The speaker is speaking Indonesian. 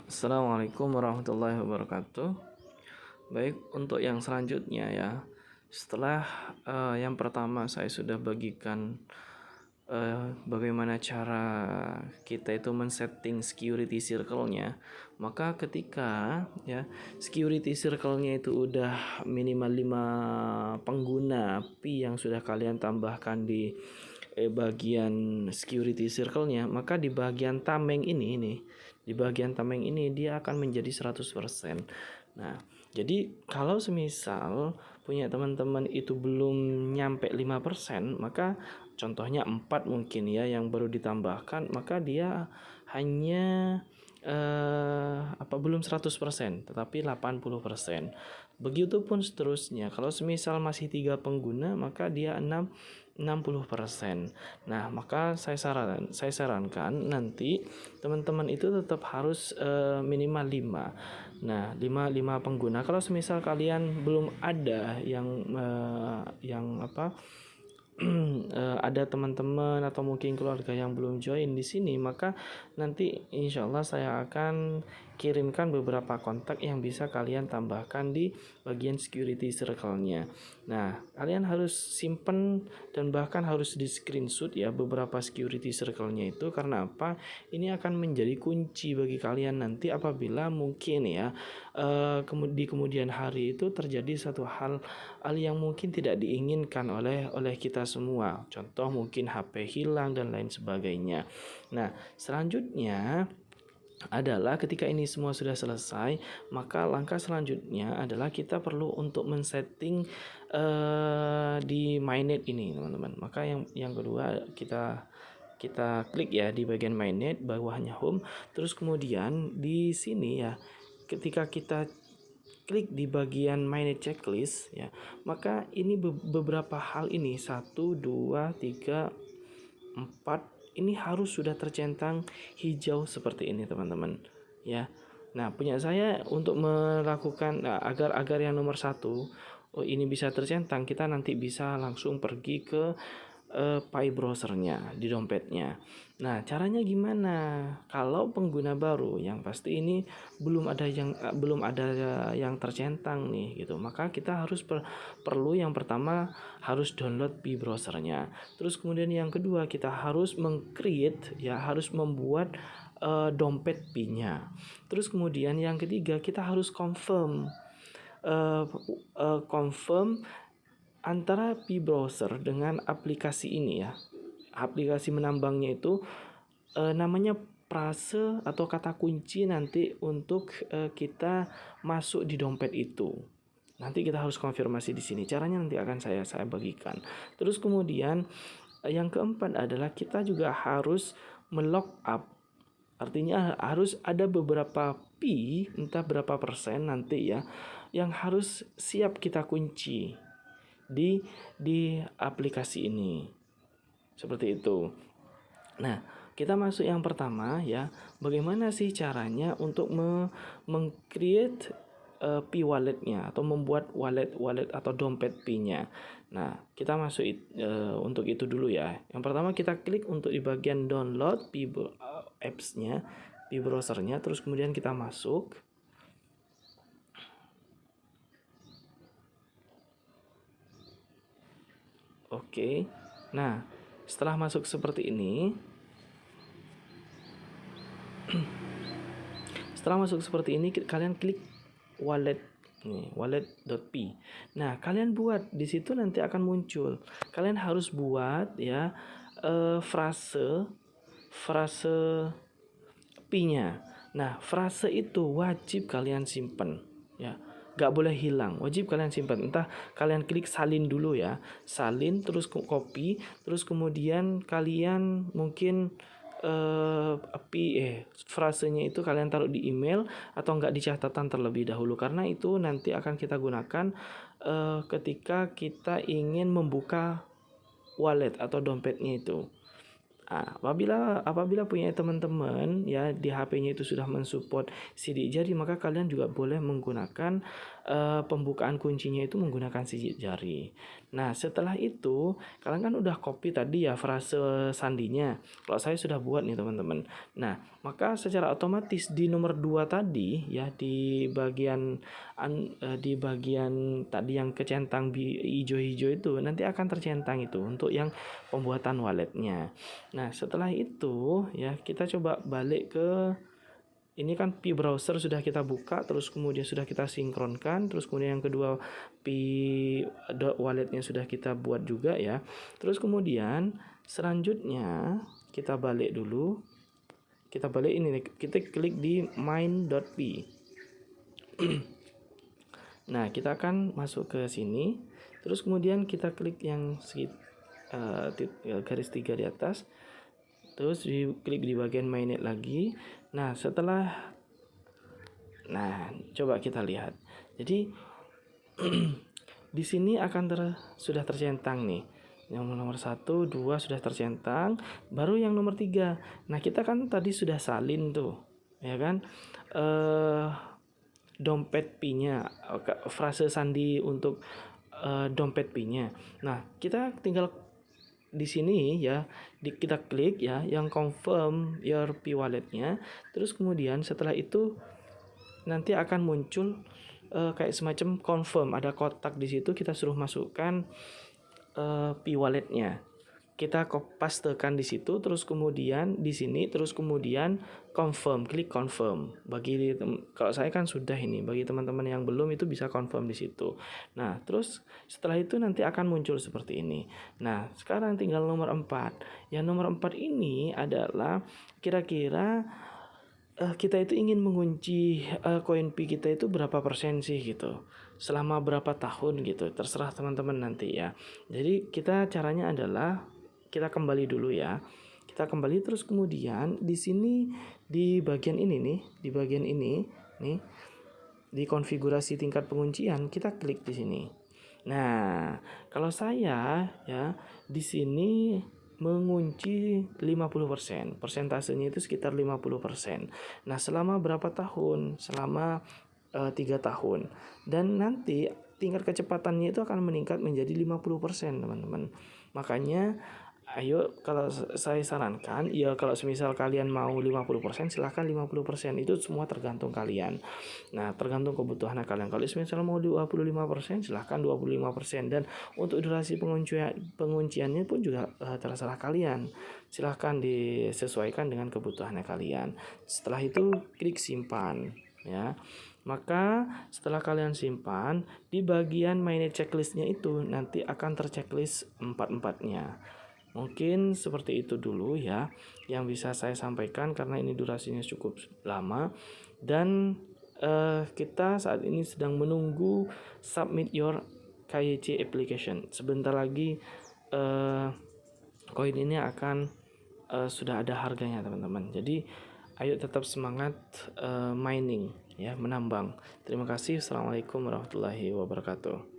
Assalamualaikum warahmatullahi wabarakatuh. Baik, untuk yang selanjutnya ya. Setelah yang pertama saya sudah bagikan bagaimana cara kita itu men-setting security circle-nya, maka ketika ya security circle-nya itu udah minimal 5 pengguna pi yang sudah kalian tambahkan di bagian security circle-nya, maka di bagian tameng ini dia akan menjadi 100%. Nah, jadi kalau semisal punya teman-teman itu belum nyampe 5%, maka contohnya 4 mungkin ya yang baru ditambahkan, maka dia hanya belum 100%, tetapi 80%. Begitupun seterusnya. Kalau semisal masih 3 pengguna, maka dia 60%. Nah, maka saya sarankan nanti teman-teman itu tetap harus minimal 5. Nah, 5 pengguna. Kalau semisal kalian belum ada ada teman-teman atau mungkin keluarga yang belum join di sini, maka nanti insya Allah saya akan kirimkan beberapa kontak yang bisa kalian tambahkan di bagian security circle-nya. Nah, kalian harus simpen dan bahkan harus di screenshot ya beberapa security circle-nya itu. Karena apa? Ini akan menjadi kunci bagi kalian nanti apabila mungkin ya di kemudian hari itu terjadi satu hal yang mungkin tidak diinginkan oleh kita semua. Contoh mungkin HP hilang dan lain sebagainya. Nah, selanjutnya adalah ketika ini semua sudah selesai, maka langkah selanjutnya adalah kita perlu untuk men-setting di mainnet ini, teman-teman. Maka yang kedua kita klik ya di bagian mainnet, bawahnya home, terus kemudian di sini ya ketika kita klik di bagian mainnet checklist ya, maka ini beberapa hal ini 1, 2, 3, 4 ini harus sudah tercentang hijau seperti ini, teman-teman ya. Nah, punya saya untuk melakukan agar yang nomor 1 ini bisa tercentang, kita nanti bisa langsung pergi ke Pi browsernya di dompetnya. Nah, caranya gimana? Kalau pengguna baru yang pasti ini belum ada yang tercentang nih gitu. Maka kita harus perlu yang pertama harus download Pi browsernya. Terus kemudian yang kedua kita harus harus membuat dompet Pi-nya. Terus kemudian yang ketiga kita harus confirm antara Pi browser dengan aplikasi ini ya. Aplikasi menambangnya itu namanya frase atau kata kunci nanti untuk kita masuk di dompet itu. Nanti kita harus konfirmasi di sini. Caranya nanti akan saya bagikan. Terus kemudian yang keempat adalah kita juga harus melock up. Artinya harus ada beberapa pi, entah berapa persen nanti ya, yang harus siap kita kunci di aplikasi ini. Seperti itu. Nah, kita masuk yang pertama ya. Bagaimana sih caranya untuk meng-create Pi walletnya atau membuat wallet atau dompet Pi-nya. Nah, kita masuk untuk itu dulu ya. Yang pertama kita klik untuk di bagian download Pi apps-nya, Pi browser-nya, terus kemudian kita masuk. Oke. Nah, setelah masuk seperti ini, kalian klik wallet nih, wallet.pi. Nah, kalian buat di situ nanti akan muncul. Kalian harus buat ya frase pi-nya. Nah, frase itu wajib kalian simpen ya. Gak boleh hilang, wajib kalian simpan. Entah kalian klik salin dulu ya, salin terus copy, terus kemudian kalian mungkin frasenya itu kalian taruh di email atau enggak di catatan terlebih dahulu, karena itu nanti akan kita gunakan ketika kita ingin membuka wallet atau dompetnya itu. Apabila punya teman-teman ya di HP-nya itu sudah mensupport sidik jari, maka kalian juga boleh menggunakan pembukaan kuncinya itu menggunakan sidik jari. Nah, setelah itu kalian kan udah copy tadi ya frase sandinya. Kalau saya sudah buat nih teman-teman. Nah, maka secara otomatis di nomor 2 tadi ya di bagian tadi yang kecentang hijau-hijau itu nanti akan tercentang itu untuk yang pembuatan walletnya. Nah, setelah itu ya kita coba balik ke ini kan Pi browser sudah kita buka, terus kemudian sudah kita sinkronkan, terus kemudian yang kedua Pi walletnya sudah kita buat juga ya. Terus kemudian selanjutnya kita balik dulu. Kita balik ini nih, kita klik di main.p. Nah, kita akan masuk ke sini. Terus kemudian kita klik yang garis 3 di atas. Terus klik di bagian mainnet lagi. Nah, coba kita lihat. Jadi di sini sudah tercentang nih. Yang nomor 1, 2 sudah tercentang, baru yang nomor 3. Nah, kita kan tadi sudah salin tuh, ya kan? Dompet Pi-nya, frase sandi untuk dompet Pi-nya. Nah, kita tinggal di sini ya, kita klik ya yang confirm your Pi walletnya. Terus kemudian setelah itu nanti akan muncul kayak semacam confirm, ada kotak di situ, kita suruh masukkan Pi walletnya. Kita pastekan di situ, terus kemudian di sini, terus kemudian confirm, klik confirm. Kalau saya kan sudah ini, bagi teman-teman yang belum itu bisa confirm di situ. Nah, terus setelah itu nanti akan muncul seperti ini. Nah, sekarang tinggal nomor 4. Yang nomor 4 ini adalah kira-kira kita itu ingin mengunci koin Pi kita itu berapa persen sih gitu, selama berapa tahun gitu, terserah teman-teman nanti ya. Jadi caranya adalah kita kembali dulu ya. Kita kembali terus kemudian di sini di bagian ini nih, di bagian ini nih, di konfigurasi tingkat penguncian kita klik di sini. Nah, kalau saya ya di sini mengunci 50%. Persentasenya itu sekitar 50%. Nah, selama berapa tahun? Selama 3 tahun. Dan nanti tingkat kecepatannya itu akan meningkat menjadi 50%, teman-teman. Makanya ayo, kalau saya sarankan ya, kalau semisal kalian mau 50%, silahkan 50%, itu semua tergantung kalian. Nah, tergantung kebutuhan kalian. Kalau semisal mau 25%, silahkan 25%. Dan untuk durasi pengunciannya pun juga terserah kalian. Silahkan disesuaikan dengan kebutuhan kalian. Setelah itu klik simpan ya. Maka setelah kalian simpan, di bagian mainnet checklistnya itu nanti akan terchecklist 4-4-nya. Mungkin seperti itu dulu ya yang bisa saya sampaikan, karena ini durasinya cukup lama. Dan kita saat ini sedang menunggu submit your KYC application. Sebentar lagi koin ini akan sudah ada harganya, teman-teman. Jadi ayo tetap semangat mining ya, menambang. Terima kasih. Assalamualaikum warahmatullahi wabarakatuh.